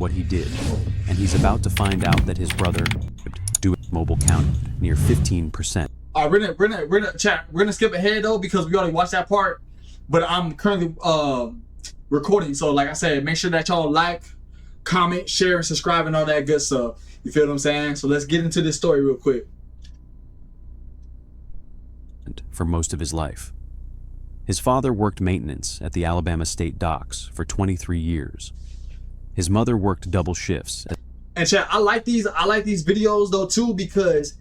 what he did, and he's about to find out that his brother do Mobile County near 15%. We're gonna skip ahead though because we already watched that part. But I'm currently recording, so like I said, make sure that y'all like, comment, share, and subscribe, and all that good stuff. You feel what I'm saying? So let's get into this story real quick. For most of his life, his father worked maintenance at the Alabama State Docks for 23 years. His mother worked double shifts. And chat, I like these videos though too because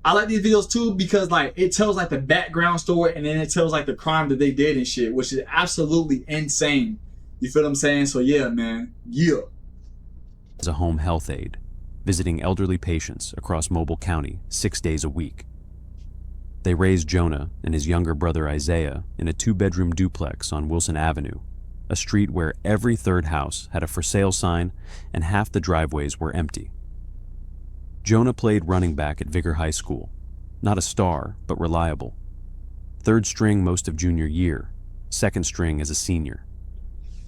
like it tells like the background story and then it tells like the crime that they did and shit, which is absolutely insane. You feel what I'm saying? So yeah, man. Yeah. As a home health aide, visiting elderly patients across Mobile County 6 days a week. They raised Jonah and his younger brother Isaiah in a 2-bedroom duplex on Wilson Avenue, a street where every third house had a for sale sign and half the driveways were empty. Jonah played running back at Vigor High School, not a star, but reliable. Third string most of junior year, second string as a senior.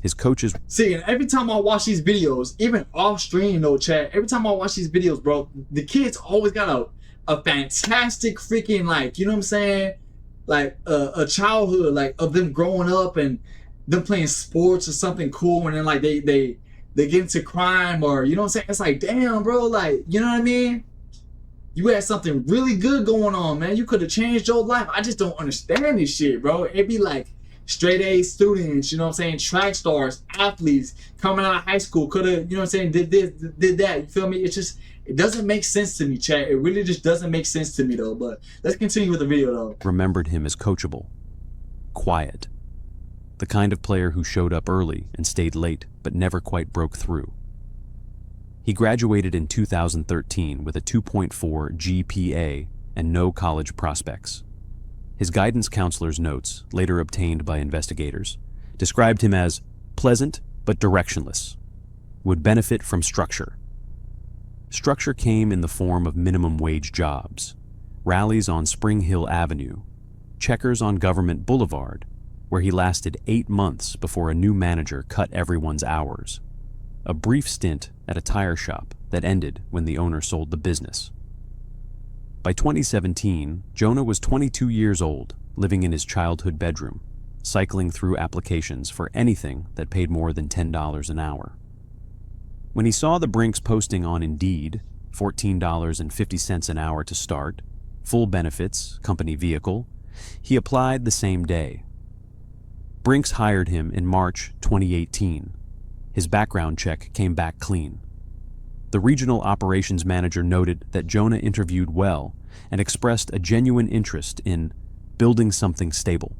His coaches... See, and every time I watch these videos, even off stream though, chat, every time I watch these videos, bro, the kids always got a fantastic freaking, like, you know what I'm saying? Like a childhood, like of them growing up and them playing sports or something cool, and then like they get into crime, or you know what I'm saying? It's like, damn, bro, like, you know what I mean? You had something really good going on, man. You could have changed your life. I just don't understand this shit, bro. It'd be like straight A students, you know what I'm saying? Track stars, athletes coming out of high school could have, you know what I'm saying, did this, did that. You feel me? It's just, it doesn't make sense to me, chat. It really just doesn't make sense to me though. But let's continue with the video though. Remembered him as coachable, quiet, the kind of player who showed up early and stayed late but never quite broke through. He graduated in 2013 with a 2.4 GPA and no college prospects. His guidance counselor's notes, later obtained by investigators, described him as pleasant but directionless, would benefit from structure. Structure came in the form of minimum wage jobs, rallies on Spring Hill Avenue, checkers on Government Boulevard, where he lasted 8 months before a new manager cut everyone's hours, a brief stint at a tire shop that ended when the owner sold the business. By 2017, Jonah was 22 years old, living in his childhood bedroom, cycling through applications for anything that paid more than $10 an hour. When he saw the Brinks posting on Indeed, $14.50 an hour to start, full benefits, company vehicle, he applied the same day. Brinks hired him in March 2018. His background check came back clean. The regional operations manager noted that Jonah interviewed well and expressed a genuine interest in building something stable.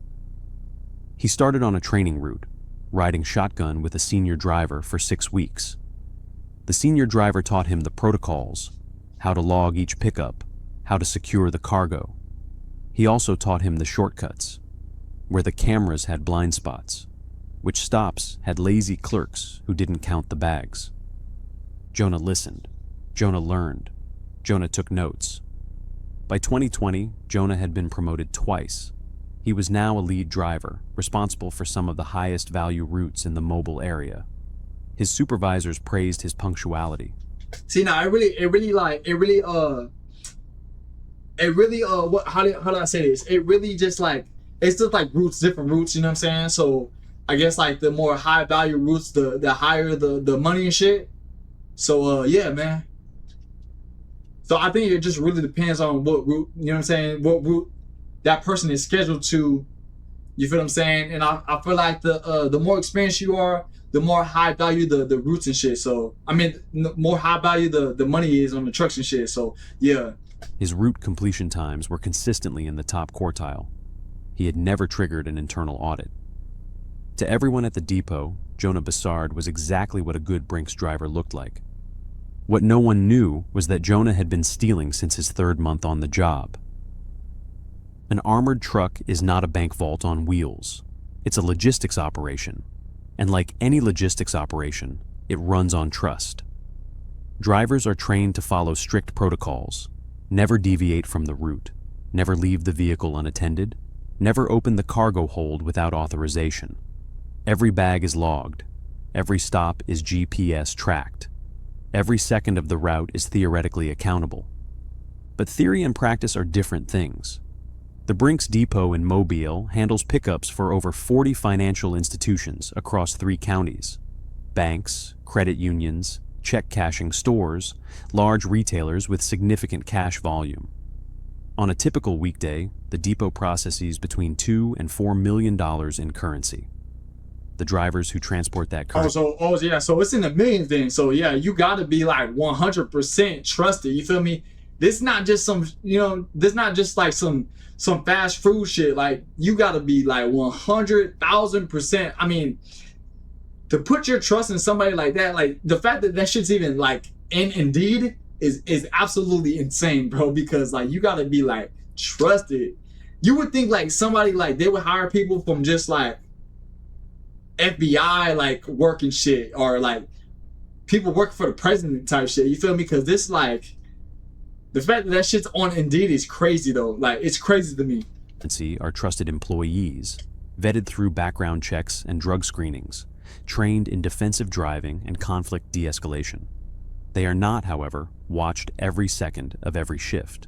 He started on a training route, riding shotgun with a senior driver for 6 weeks. The senior driver taught him the protocols, how to log each pickup, how to secure the cargo. He also taught him the shortcuts, where the cameras had blind spots, which stops had lazy clerks who didn't count the bags. Jonah listened. Jonah learned. Jonah took notes. By 2020, Jonah had been promoted twice. He was now a lead driver, responsible for some of the highest value routes in the mobile area. His supervisors praised his punctuality. See, now how do I say this? It really just like, it's just like routes, different routes, you know what I'm saying? So I guess like the more high value routes, the higher the money and shit. So yeah, man. So I think it just really depends on what route, you know what I'm saying, what route that person is scheduled to. You feel what I'm saying? And I feel like the more experienced you are, the more high value the routes and shit. So I mean, more high value the money is on the trucks and shit. So yeah. His route completion times were consistently in the top quartile. He had never triggered an internal audit. To everyone at the depot, Jonah Bassard was exactly what a good Brinks driver looked like. What no one knew was that Jonah had been stealing since his 3rd month on the job. An armored truck is not a bank vault on wheels. It's a logistics operation. And like any logistics operation, it runs on trust. Drivers are trained to follow strict protocols, never deviate from the route, never leave the vehicle unattended, never open the cargo hold without authorization. Every bag is logged. Every stop is GPS tracked. Every second of the route is theoretically accountable. But theory and practice are different things. The Brinks depot in Mobile handles pickups for over 40 financial institutions across 3 counties: banks, credit unions, check-cashing stores, large retailers with significant cash volume. On a typical weekday, the depot processes between $2 and $4 million in currency. The drivers who transport that currency. So it's in the millions then. So yeah, you gotta be like 100% trusted. You feel me? This not just some, this not just like some fast food shit. Like you gotta be like 100,000%. I mean, to put your trust in somebody like that, like the fact that shit's even like in Indeed is absolutely insane, bro. Because like you gotta be like trusted. You would think like somebody like they would hire people from just like FBI like working shit, or like people working for the president type shit. You feel me? Because this like the fact that shit's on Indeed is crazy though. Like it's crazy to me. Are trusted employees, vetted through background checks and drug screenings, trained in defensive driving and conflict de-escalation. They are not, however, watched every second of every shift.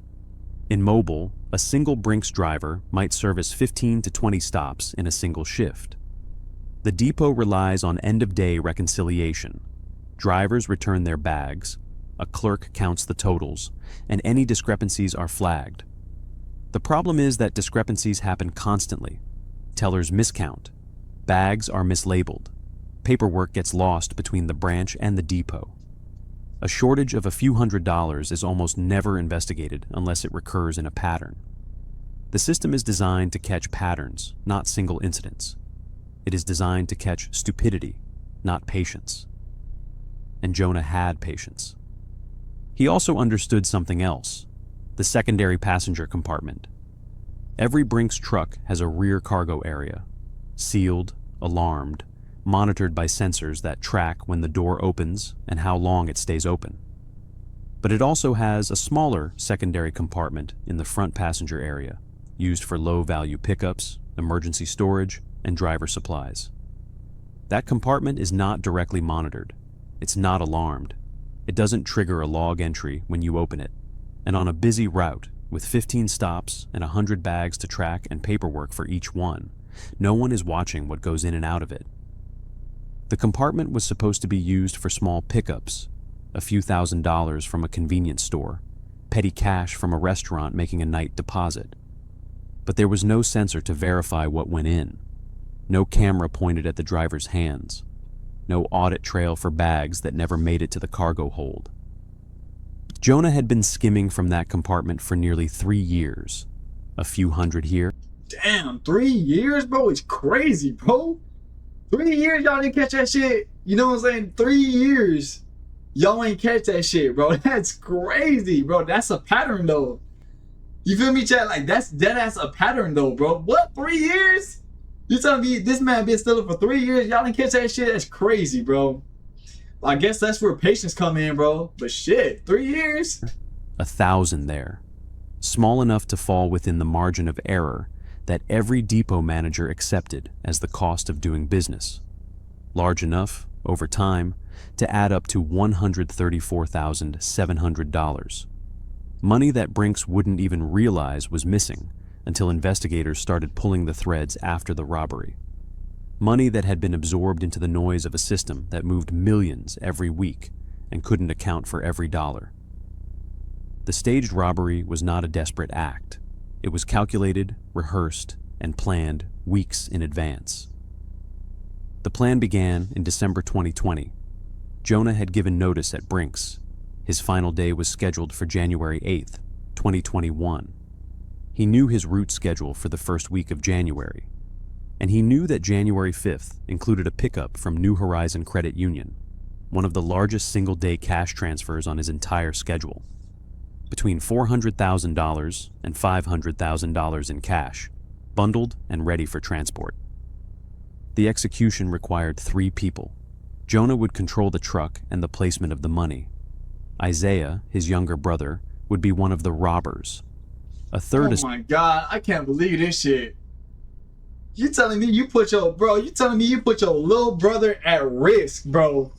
In Mobile, a single Brinks driver might service 15 to 20 stops in a single shift. The depot relies on end-of-day reconciliation. Drivers return their bags, a clerk counts the totals, and any discrepancies are flagged. The problem is that discrepancies happen constantly. Tellers miscount, bags are mislabeled, paperwork gets lost between the branch and the depot. A shortage of a few $100s is almost never investigated unless it recurs in a pattern. The system is designed to catch patterns, not single incidents. It is designed to catch stupidity, not patience. And Jonah had patience. He also understood something else: the secondary passenger compartment. Every Brinks truck has a rear cargo area, sealed, alarmed, monitored by sensors that track when the door opens and how long it stays open. But it also has a smaller secondary compartment in the front passenger area, used for low-value pickups, emergency storage, and driver supplies. That compartment is not directly monitored. It's not alarmed. It doesn't trigger a log entry when you open it. And on a busy route, with 15 stops and 100 bags to track and paperwork for each one, no one is watching what goes in and out of it. The compartment was supposed to be used for small pickups, a few $1,000s from a convenience store, petty cash from a restaurant making a night deposit. But there was no sensor to verify what went in, no camera pointed at the driver's hands, no audit trail for bags that never made it to the cargo hold. Jonah had been skimming from that compartment for nearly 3 years, a few hundred here. Damn, 3 years, bro? It's crazy, bro. 3 years y'all didn't catch that shit. You know what I'm saying? 3 years y'all ain't catch that shit, bro. That's crazy, bro. That's a pattern though. You feel me, chat? Like that's a pattern though, bro. What? 3 years? You telling me this man been stealing for 3 years? Y'all didn't catch that shit? That's crazy, bro. I guess that's where patience come in, bro. But shit, 3 years? 1,000 there, small enough to fall within the margin of error that every depot manager accepted as the cost of doing business. Large enough, over time, to add up to $134,700. Money that Brinks wouldn't even realize was missing until investigators started pulling the threads after the robbery. Money that had been absorbed into the noise of a system that moved millions every week and couldn't account for every dollar. The staged robbery was not a desperate act. It was calculated, rehearsed, and planned weeks in advance. The plan began in December 2020. Jonah had given notice at Brinks. His final day was scheduled for January 8th, 2021. He knew his route schedule for the first week of January, and he knew that January 5th included a pickup from New Horizon Credit Union, one of the largest single-day cash transfers on his entire schedule. Between $400,000 and $500,000 in cash, bundled and ready for transport. The execution required 3 people. Jonah would control the truck and the placement of the money. Isaiah, his younger brother, would be one of the robbers. A third. Oh my God, I can't believe this shit. You telling me you put your little brother at risk, bro.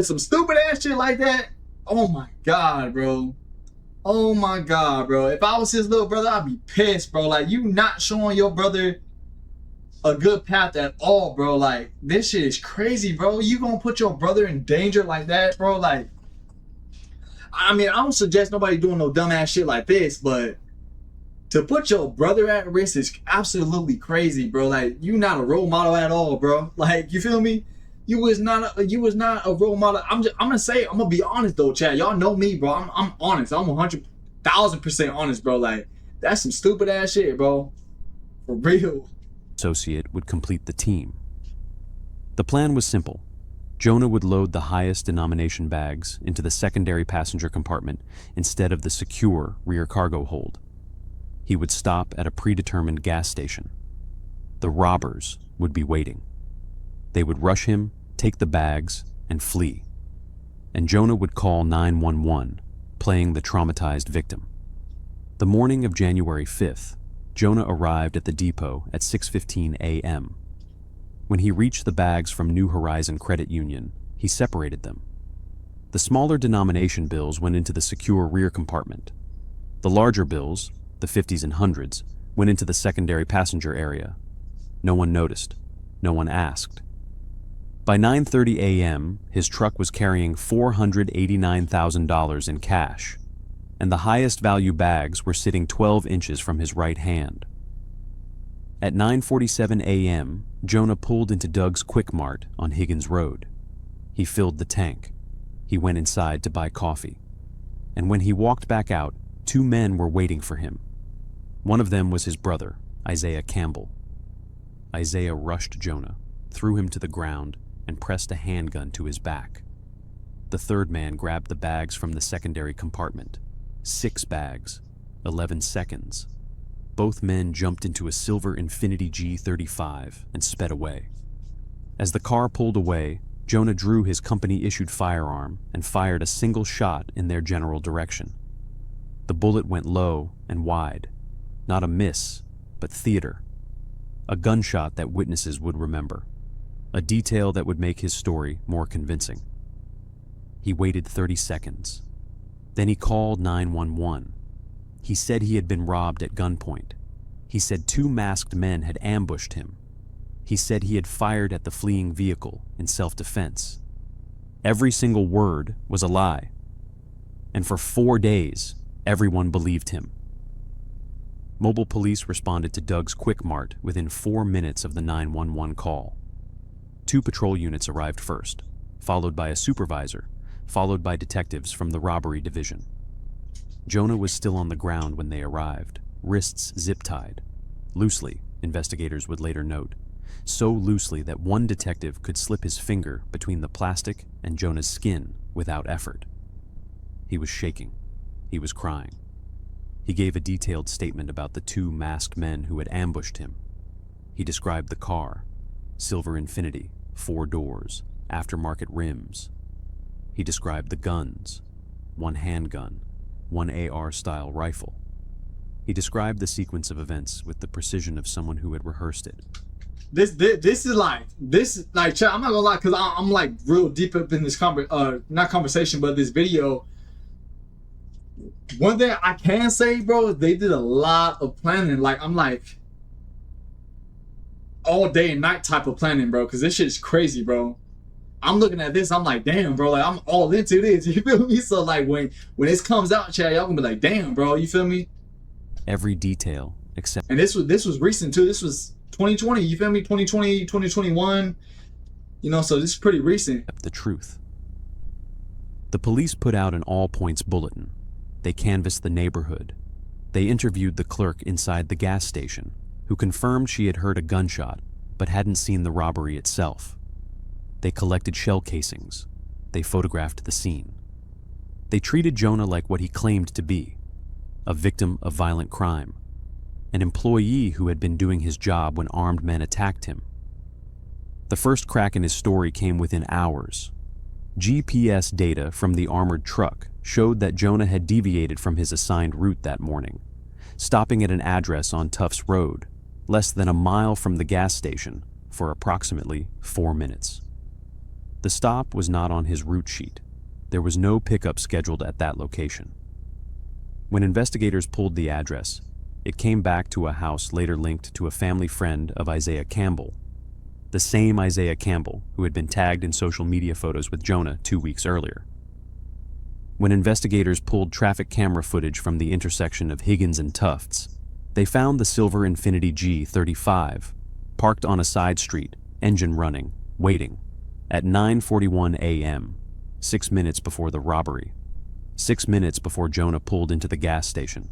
some stupid ass shit like that, oh my God, bro. Oh my God, bro. If I was his little brother, I'd be pissed, bro. Like, you not showing your brother a good path at all, bro. Like, this shit is crazy, bro. You gonna put your brother in danger like that, bro? Like, I mean, I don't suggest nobody doing no dumbass shit like this, but to put your brother at risk is absolutely crazy, bro. Like, you not a role model at all, bro. Like, you feel me? You was not a role model. I'm gonna be honest though, Chad. Y'all know me, bro. I'm honest. I'm 100,000% honest, bro. Like, that's some stupid ass shit, bro. For real. Associate would complete the team. The plan was simple. Jonah would load the highest denomination bags into the secondary passenger compartment instead of the secure rear cargo hold. He would stop at a predetermined gas station. The robbers would be waiting. They would rush him, take the bags, and flee. And Jonah would call 911, playing the traumatized victim. The morning of January 5th, Jonah arrived at the depot at 6:15 a.m. When he reached the bags from New Horizon Credit Union, he separated them. The smaller denomination bills went into the secure rear compartment. The larger bills, the 50s and 100s, went into the secondary passenger area. No one noticed. No one asked. By 9:30 a.m., his truck was carrying $489,000 in cash, and the highest value bags were sitting 12 inches from his right hand. At 9:47 a.m., Jonah pulled into Doug's Quick Mart on Higgins Road. He filled the tank. He went inside to buy coffee. And when he walked back out, two men were waiting for him. One of them was his brother, Isaiah Campbell. Isaiah rushed Jonah, threw him to the ground, and pressed a handgun to his back. The third man grabbed the bags from the secondary compartment. 6 bags, 11 seconds. Both men jumped into a silver Infiniti G35 and sped away. As the car pulled away, Jonah drew his company-issued firearm and fired a single shot in their general direction. The bullet went low and wide. Not a miss, but theater. A gunshot that witnesses would remember. A detail that would make his story more convincing. He waited 30 seconds. Then he called 911. He said he had been robbed at gunpoint. He said 2 masked men had ambushed him. He said he had fired at the fleeing vehicle in self-defense. Every single word was a lie. And for 4 days, everyone believed him. Mobile police responded to Doug's Quick Mart within 4 minutes of the 911 call. 2 patrol units arrived first, followed by a supervisor, followed by detectives from the Robbery Division. Jonah was still on the ground when they arrived, wrists zip-tied. Loosely, investigators would later note. So loosely that one detective could slip his finger between the plastic and Jonah's skin without effort. He was shaking. He was crying. He gave a detailed statement about the 2 masked men who had ambushed him. He described the car, silver Infiniti, 4 doors, aftermarket rims. He described the guns, 1 handgun, 1 AR-style rifle. He described the sequence of events with the precision of someone who had rehearsed it. This is like, Chad, I'm not gonna lie, because I'm like real deep up in this not conversation, but this video. One thing I can say, bro, they did a lot of planning. Like, I'm like, all day and night type of planning, bro, because this shit is crazy, bro. I'm looking at this, I'm like, damn, bro, like, I'm all into this, you feel me? So, like, when this comes out, Chad, y'all gonna be like, damn, bro, you feel me? Every detail except... And this was recent, too. This was 2020, you feel me? 2020, 2021, you know, so this is pretty recent. ...the truth. The police put out an all-points bulletin. They canvassed the neighborhood. They interviewed the clerk inside the gas station, who confirmed she had heard a gunshot, but hadn't seen the robbery itself. They collected shell casings. They photographed the scene. They treated Jonah like what he claimed to be, a victim of violent crime, an employee who had been doing his job when armed men attacked him. The first crack in his story came within hours. GPS data from the armored truck showed that Jonah had deviated from his assigned route that morning, stopping at an address on Tufts Road, less than a mile from the gas station, for approximately 4 minutes. The stop was not on his route sheet. There was no pickup scheduled at that location. When investigators pulled the address, it came back to a house later linked to a family friend of Isaiah Campbell, the same Isaiah Campbell who had been tagged in social media photos with Jonah 2 weeks earlier. When investigators pulled traffic camera footage from the intersection of Higgins and Tufts, they found the silver Infiniti G35 parked on a side street, engine running, waiting, at 9:41 a.m., 6 minutes before the robbery, 6 minutes before Jonah pulled into the gas station,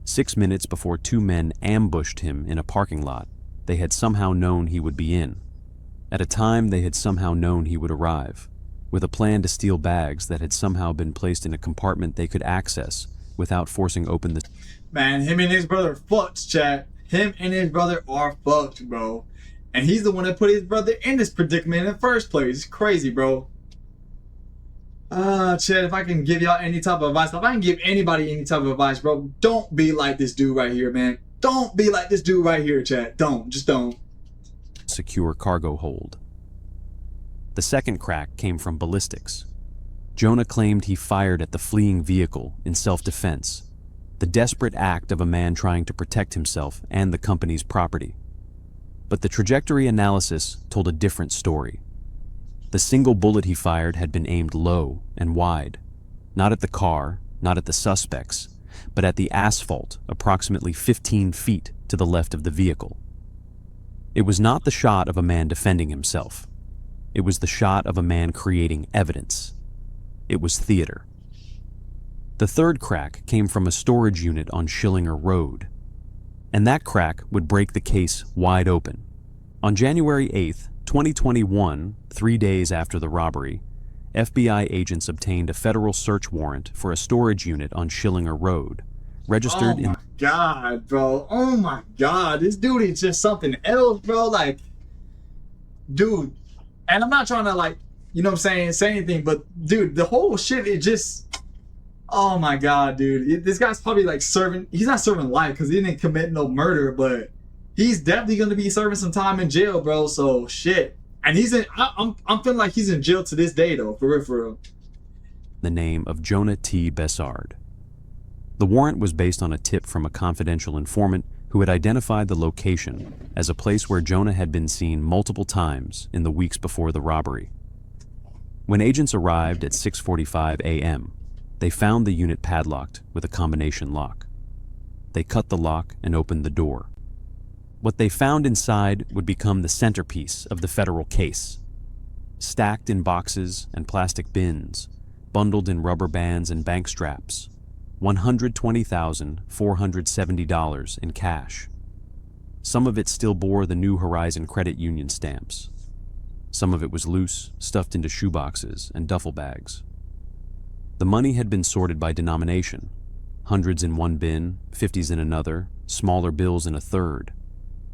6 minutes before 2 men ambushed him in a parking lot they had somehow known he would be in, at a time they had somehow known he would arrive, with a plan to steal bags that had somehow been placed in a compartment they could access without forcing open the... Man, him and his brother fucked, chat. Him and his brother are fucked, bro. And he's the one that put his brother in this predicament in the first place. It's crazy, bro. Chat, if I can give y'all any type of advice, if I can give anybody any type of advice, bro, don't be like this dude right here, man. Don't be like this dude right here, chat. Don't. Just don't. Secure cargo hold. The second crack came from ballistics. Jonah claimed he fired at the fleeing vehicle in self-defense, the desperate act of a man trying to protect himself and the company's property. But the trajectory analysis told a different story. The single bullet he fired had been aimed low and wide, not at the car, not at the suspects, but at the asphalt approximately 15 feet to the left of the vehicle. It was not the shot of a man defending himself. It was the shot of a man creating evidence. It was theater. The third crack came from a storage unit on Schillinger Road, and that crack would break the case wide open. On January 8th, 2021, 3 days after the robbery, FBI agents obtained a federal search warrant for a storage unit on Schillinger Road, registered in... Oh my God, bro. Oh my God. This dude is just something else, bro. Like, dude. And I'm not trying to, like, you know what I'm saying, say anything, but dude, the whole shit, it just... Oh my God, dude. This guy's probably like serving... He's not serving life because he didn't commit no murder, but he's definitely going to be serving some time in jail, bro. So, shit. And he's in... I'm feeling like he's in jail to this day, though. For real, for real. The name of Jonah T. Bessard. The warrant was based on a tip from a confidential informant who had identified the location as a place where Jonah had been seen multiple times in the weeks before the robbery. When agents arrived at 6:45 a.m., they found the unit padlocked with a combination lock. They cut the lock and opened the door. What they found inside would become the centerpiece of the federal case. Stacked in boxes and plastic bins, bundled in rubber bands and bank straps, $120,470 in cash. Some of it still bore the New Horizon Credit Union stamps. Some of it was loose, stuffed into shoeboxes and duffel bags. The money had been sorted by denomination, hundreds in one bin, 50s in another, smaller bills in a third.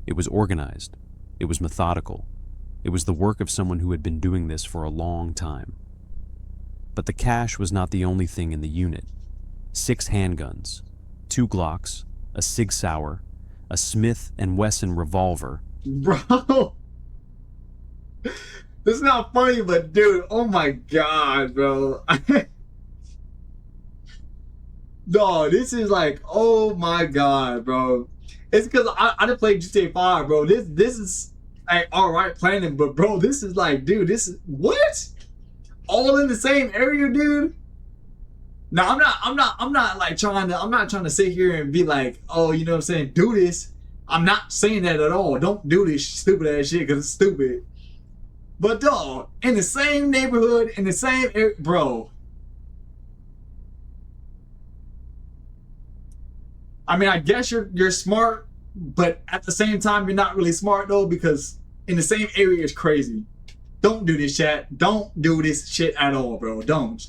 It was organized. It was methodical. It was the work of someone who had been doing this for a long time. But the cash was not the only thing in the unit. 6 handguns, 2 Glocks, a Sig Sauer, a Smith & Wesson revolver. Bro. This is not funny, but dude, oh my God, bro. No, this is like, oh my God, bro. It's because I didn't play GTA 5, bro. This is like alright planning, but bro, this is like, dude, this is what? All in the same area, dude? No, I'm not like trying to sit here and be like, oh, you know what I'm saying, do this. I'm not saying that at all. Don't do this stupid ass shit because it's stupid. But dog, in the same neighborhood, in the same area, bro. I mean, I guess you're smart, but at the same time, you're not really smart though, because in the same area is crazy. Don't do this, chat. Don't do this shit at all, bro. Don't.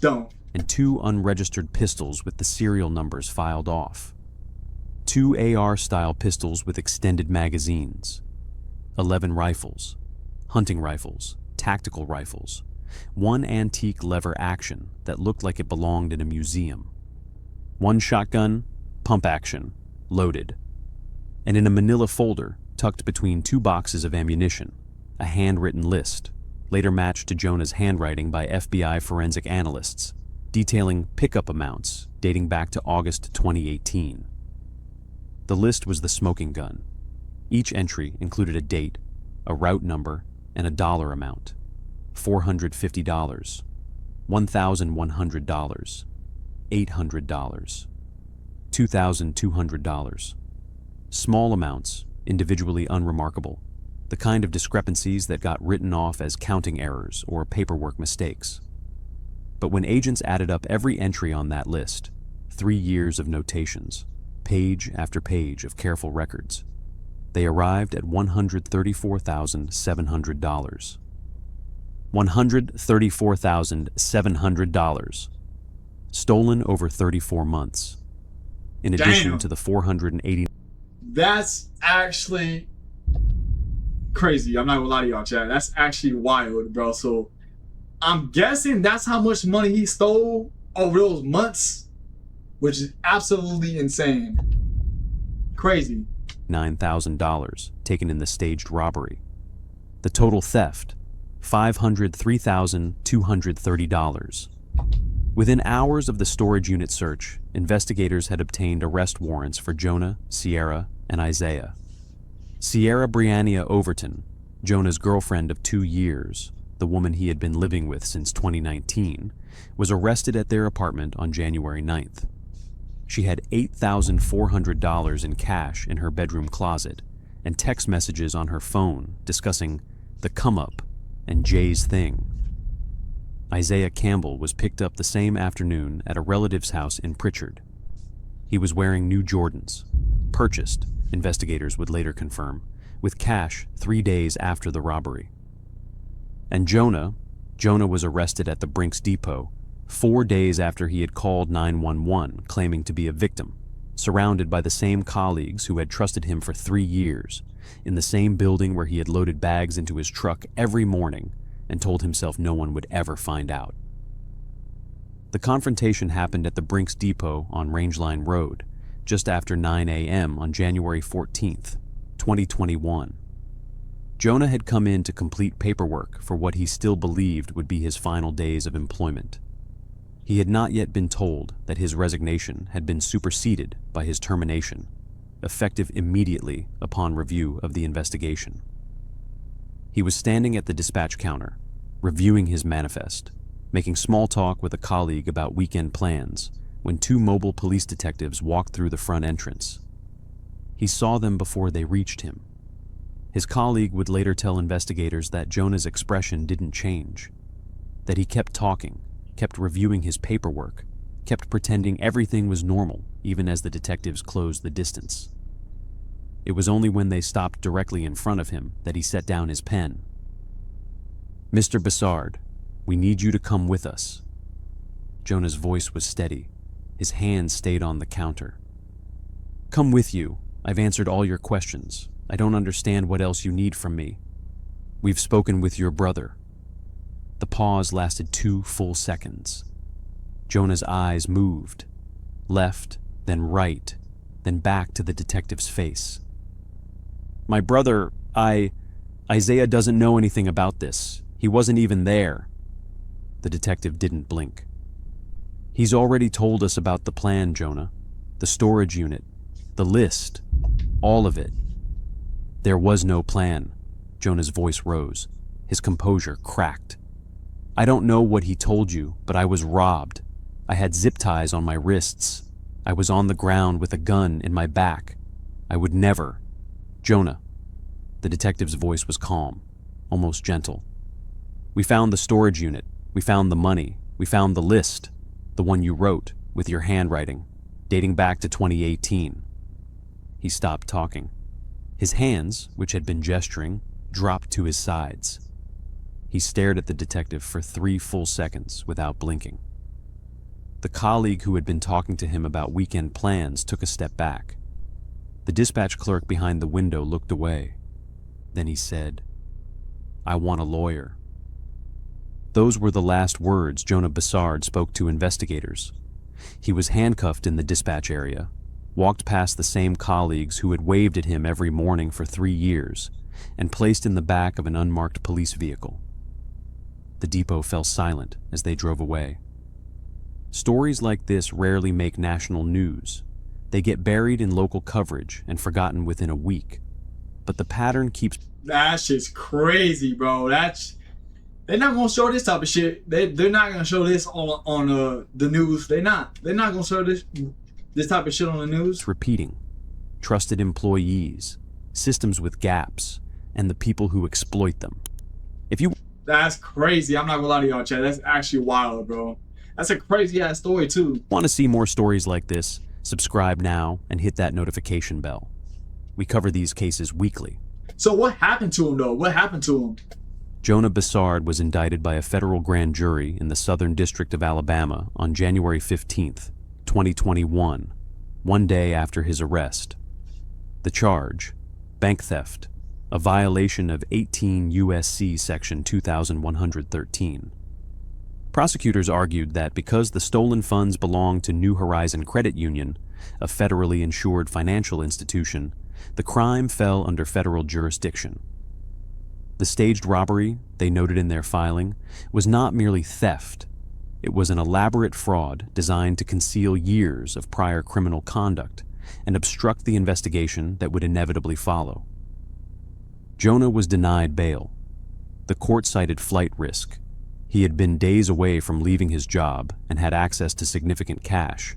And 2 unregistered pistols with the serial numbers filed off. 2 AR-style pistols with extended magazines. 11 rifles, hunting rifles, tactical rifles. 1 antique lever action that looked like it belonged in a museum. 1 shotgun, pump action, loaded. And in a manila folder, tucked between 2 boxes of ammunition, a handwritten list, later matched to Jonah's handwriting by FBI forensic analysts, detailing pickup amounts dating back to August 2018. The list was the smoking gun. Each entry included a date, a route number, and a dollar amount: $450, $1,100, $800, $2,200. Small amounts, individually unremarkable, the kind of discrepancies that got written off as counting errors or paperwork mistakes. But when agents added up every entry on that list, 3 years of notations, page after page of careful records, they arrived at $134,700. $134,700, stolen over 34 months. In addition to the 480. That's actually crazy. I'm not gonna lie to y'all, chat. That's actually wild, bro. So I'm guessing that's how much money he stole over those months, which is absolutely insane. Crazy. $9,000 taken in the staged robbery. The total theft, $503,230. Within hours of the storage unit search, investigators had obtained arrest warrants for Jonah, Sierra, and Isaiah. Sierra Briannia Overton, Jonah's girlfriend of 2 years, the woman he had been living with since 2019, was arrested at their apartment on January 9th. She had $8,400 in cash in her bedroom closet and text messages on her phone discussing the come-up and Jay's thing. Isaiah Campbell was picked up the same afternoon at a relative's house in Pritchard. He was wearing new Jordans, purchased, investigators would later confirm, with cash 3 days after the robbery. And Jonah was arrested at the Brinks depot 4 days after he had called 911 claiming to be a victim, surrounded by the same colleagues who had trusted him for 3 years, in the same building where he had loaded bags into his truck every morning and told himself no one would ever find out. The confrontation happened at the Brinks depot on Rangeline Road, just after 9 a.m. on January 14th, 2021. Jonah had come in to complete paperwork for what he still believed would be his final days of employment. He had not yet been told that his resignation had been superseded by his termination, effective immediately upon review of the investigation. He was standing at the dispatch counter, reviewing his manifest, making small talk with a colleague about weekend plans, when 2 mobile police detectives walked through the front entrance. He saw them before they reached him. His colleague would later tell investigators that Jonah's expression didn't change, that he kept talking, kept reviewing his paperwork, kept pretending everything was normal even as the detectives closed the distance. It was only when they stopped directly in front of him that he set down his pen. "Mr. Bessard, we need you to come with us." Jonah's voice was steady. His hands stayed on the counter. "Come with you. I've answered all your questions. I don't understand what else you need from me. We've spoken with your brother." The pause lasted 2 full seconds. Jonah's eyes moved, left, then right, then back to the detective's face. "My brother, Isaiah doesn't know anything about this. He wasn't even there." The detective didn't blink. "He's already told us about the plan, Jonah. The storage unit, the list, all of it." "There was no plan." Jonah's voice rose. His composure cracked. "I don't know what he told you, but I was robbed. I had zip ties on my wrists. I was on the ground with a gun in my back. I would never." "Jonah." The detective's voice was calm, almost gentle. "We found the storage unit. We found the money. We found the list, the one you wrote, with your handwriting, dating back to 2018. He stopped talking. His hands, which had been gesturing, dropped to his sides. He stared at the detective for 3 full seconds without blinking. The colleague who had been talking to him about weekend plans took a step back. The dispatch clerk behind the window looked away. Then he said, "I want a lawyer." Those were the last words Jonah Bessard spoke to investigators. He was handcuffed in the dispatch area, walked past the same colleagues who had waved at him every morning for 3 years, and placed in the back of an unmarked police vehicle. The depot fell silent as they drove away. Stories like this rarely make national news. They get buried in local coverage and forgotten within a week. But the pattern keeps... That shit's crazy, bro. They're not gonna show this type of shit. They're not gonna show this on the news. They're not gonna show this type of shit on the news. Repeating. Trusted employees, systems with gaps, and the people who exploit them. That's crazy. I'm not gonna lie to y'all, Chad. That's actually wild, bro. That's a crazy ass story too. Want to see more stories like this? Subscribe now and hit that notification bell. We cover these cases weekly. So what happened to him though? What happened to him? Jonah Bissard was indicted by a federal grand jury in the Southern District of Alabama on January 15th, 2021, one day after his arrest. The charge, bank theft, a violation of 18 U.S.C. Section 2113. Prosecutors argued that because the stolen funds belonged to New Horizon Credit Union, a federally insured financial institution, the crime fell under federal jurisdiction. The staged robbery, they noted in their filing, was not merely theft. It was an elaborate fraud designed to conceal years of prior criminal conduct and obstruct the investigation that would inevitably follow. Jonah was denied bail. The court cited flight risk. He had been days away from leaving his job and had access to significant cash,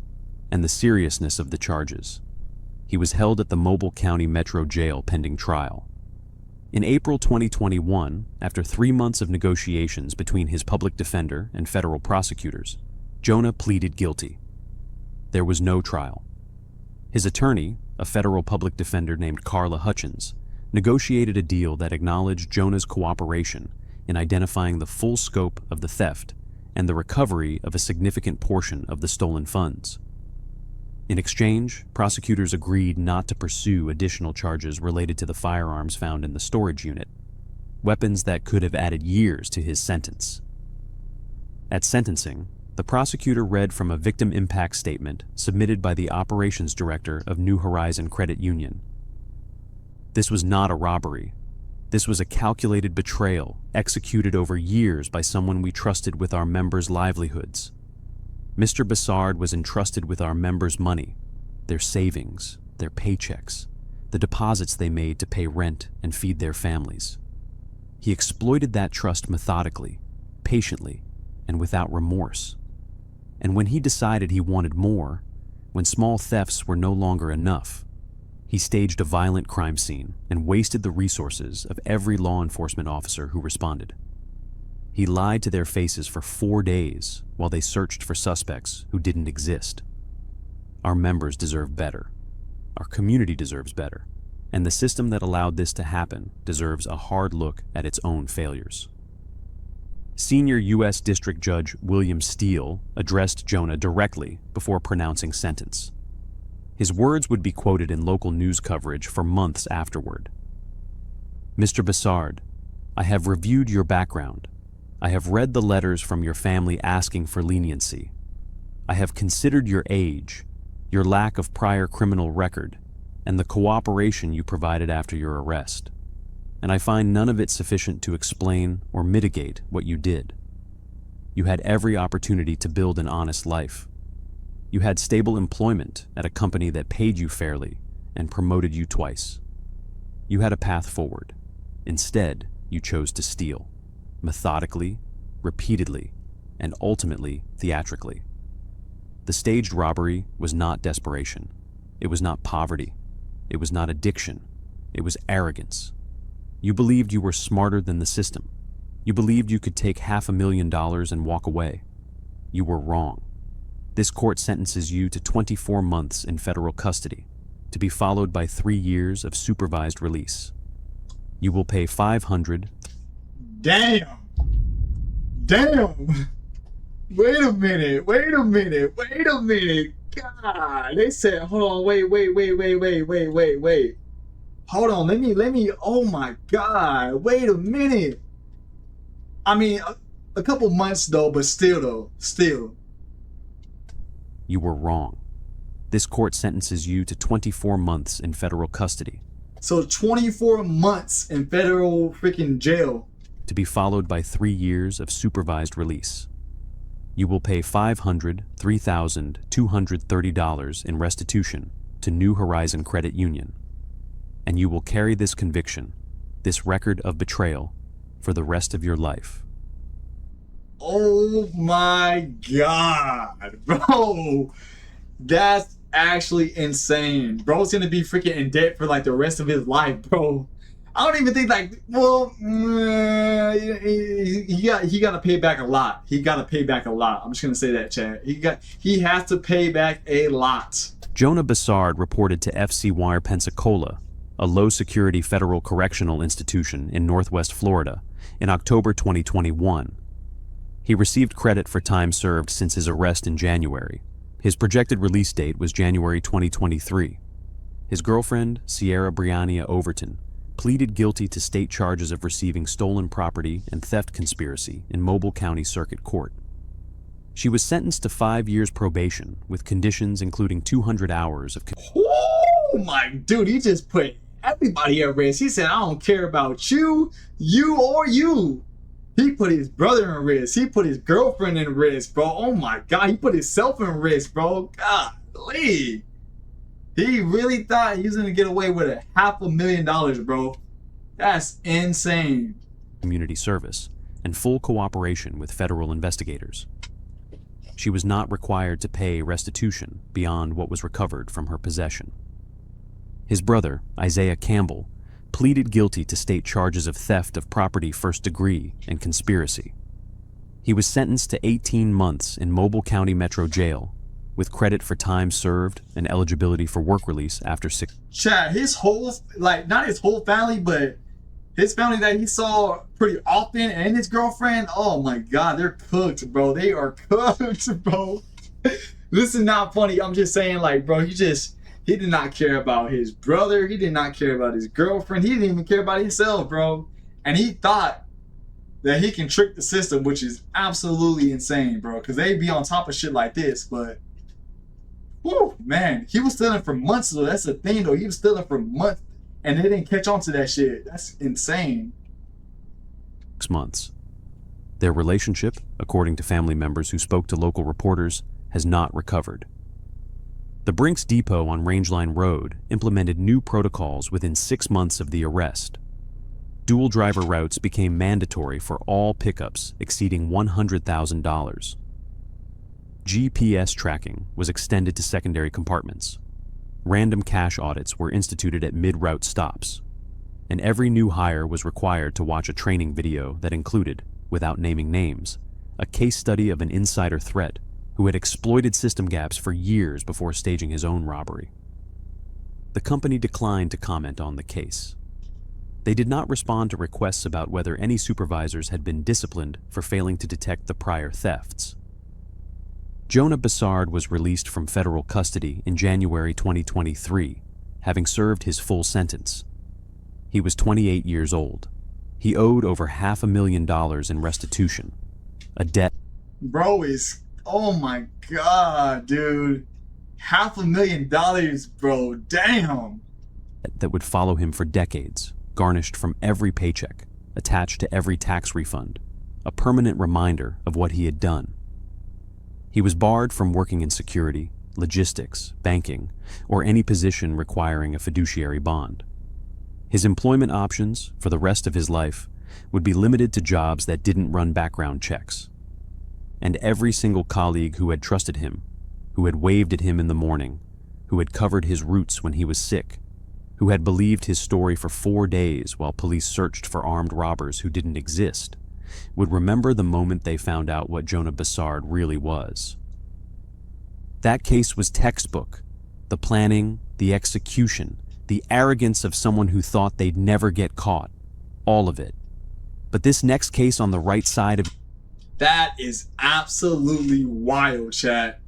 and the seriousness of the charges. He was held at the Mobile County Metro Jail pending trial. In April 2021, after 3 months of negotiations between his public defender and federal prosecutors, Jonah pleaded guilty. There was no trial. His attorney, a federal public defender named Carla Hutchins, negotiated a deal that acknowledged Jonah's cooperation in identifying the full scope of the theft and the recovery of a significant portion of the stolen funds. In exchange, prosecutors agreed not to pursue additional charges related to the firearms found in the storage unit, weapons that could have added years to his sentence. At sentencing, the prosecutor read from a victim impact statement submitted by the operations director of New Horizon Credit Union. This was not a robbery. This was a calculated betrayal executed over years by someone we trusted with our members' livelihoods. Mr. Bissard was entrusted with our members' money, their savings, their paychecks, the deposits they made to pay rent and feed their families. He exploited that trust methodically, patiently, and without remorse. And when he decided he wanted more, when small thefts were no longer enough, he staged a violent crime scene and wasted the resources of every law enforcement officer who responded. He lied to their faces for 4 days while they searched for suspects who didn't exist. Our members deserve better. Our community deserves better. And the system that allowed this to happen deserves a hard look at its own failures. Senior U.S. District Judge William Steele addressed Jonah directly before pronouncing sentence. His words would be quoted in local news coverage for months afterward. Mr. Bissard, I have reviewed your background. I have read the letters from your family asking for leniency. I have considered your age, your lack of prior criminal record, and the cooperation you provided after your arrest. And I find none of it sufficient to explain or mitigate what you did. You had every opportunity to build an honest life. You had stable employment at a company that paid you fairly and promoted you twice. You had a path forward. Instead, you chose to steal. Methodically, repeatedly, and ultimately theatrically. The staged robbery was not desperation. It was not poverty. It was not addiction. It was arrogance. You believed you were smarter than the system. You believed you could take $500,000 and walk away. You were wrong. This court sentences you to 24 months in federal custody, to be followed by 3 years of supervised release. You will pay $500. Damn. Wait a minute. God, they said, hold on, wait. Hold on, let me, oh my God, wait a minute. I mean, a couple months though, but still. You were wrong. This court sentences you to 24 months in federal custody. So 24 months in federal freaking jail. to be followed by 3 years of supervised release. You will pay $503,230 in restitution to New Horizon Credit Union, and you will carry this conviction, this record of betrayal, for the rest of your life. Oh my God, bro. That's actually insane. Bro's gonna be freaking in debt for like the rest of his life, bro. I don't even think like, well, he got to pay back a lot. He got to pay back a lot. I'm just gonna say that, Chad. He has to pay back a lot. Jonah Bassard reported to FC Wire Pensacola, a low-security federal correctional institution in Northwest Florida, in October 2021. He received credit for time served since his arrest in January. His projected release date was January 2023. His girlfriend, Sierra Briannia Overton, pleaded guilty to state charges of receiving stolen property and theft conspiracy in Mobile County Circuit Court. She was sentenced to 5 years probation with conditions including 200 hours of... Oh my dude, he just put everybody at risk. He said, I don't care about you or you. He put his brother in risk. He put his girlfriend in risk, bro. Oh my God, he put himself in risk, bro. Golly. He really thought he was gonna get away with $500,000, bro. That's insane. Community service and full cooperation with federal investigators. She was not required to pay restitution beyond what was recovered from her possession. His brother, Isaiah Campbell, pleaded guilty to state charges of theft of property first degree and conspiracy. He was sentenced to 18 months in Mobile County Metro Jail, with credit for time served and eligibility for work release after 6. Chad, his whole, like, not his whole family, but his family that he saw pretty often and his girlfriend, oh my God, they're cooked, bro. They are cooked, bro. This is not funny. I'm just saying, like, bro, he did not care about his brother. He did not care about his girlfriend. He didn't even care about himself, bro. And he thought that he can trick the system, which is absolutely insane, bro. Because they be on top of shit like this, but... whew, man, he was stealing for months, though. That's the thing, though. He was stealing for months, and they didn't catch on to that shit. That's insane. 6 months. Their relationship, according to family members who spoke to local reporters, has not recovered. The Brinks depot on Rangeline Road implemented new protocols within 6 months of the arrest. Dual driver routes became mandatory for all pickups exceeding $100,000. GPS tracking was extended to secondary compartments. Random cash audits were instituted at mid-route stops, and every new hire was required to watch a training video that included, without naming names, a case study of an insider threat who had exploited system gaps for years before staging his own robbery. The company declined to comment on the case. They did not respond to requests about whether any supervisors had been disciplined for failing to detect the prior thefts. Jonah Bassard was released from federal custody in January 2023, having served his full sentence. He was 28 years old. He owed over $500,000 in restitution, a debt... Bro is... oh my God, dude. $500,000, bro. Damn. ...that would follow him for decades, garnished from every paycheck, attached to every tax refund, a permanent reminder of what he had done. He was barred from working in security, logistics, banking, or any position requiring a fiduciary bond. His employment options, for the rest of his life, would be limited to jobs that didn't run background checks. And every single colleague who had trusted him, who had waved at him in the morning, who had covered his roots when he was sick, who had believed his story for 4 days while police searched for armed robbers who didn't exist, would remember the moment they found out what Jonah Bassard really was. That case was textbook. The planning, the execution, the arrogance of someone who thought they'd never get caught. All of it. But this next case on the right side of... that is absolutely wild, chat.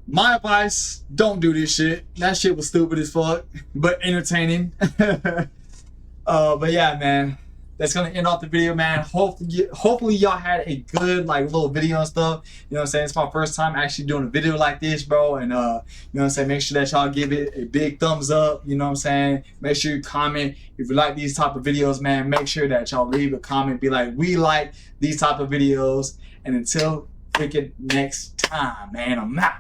My advice, don't do this shit. That shit was stupid as fuck, but entertaining. But yeah, man. that's gonna end off the video, man. Hopefully y'all had a good like little video and stuff. You know what I'm saying? It's my first time actually doing a video like this, bro. And you know what I'm saying? Make sure that y'all give it a big thumbs up. You know what I'm saying? Make sure you comment if you like these type of videos, man. Make sure that y'all leave a comment. Be like, we like these type of videos. And until freaking next time, man, I'm out.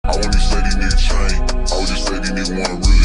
I want to say these niggas train. I was just say these niggas want real.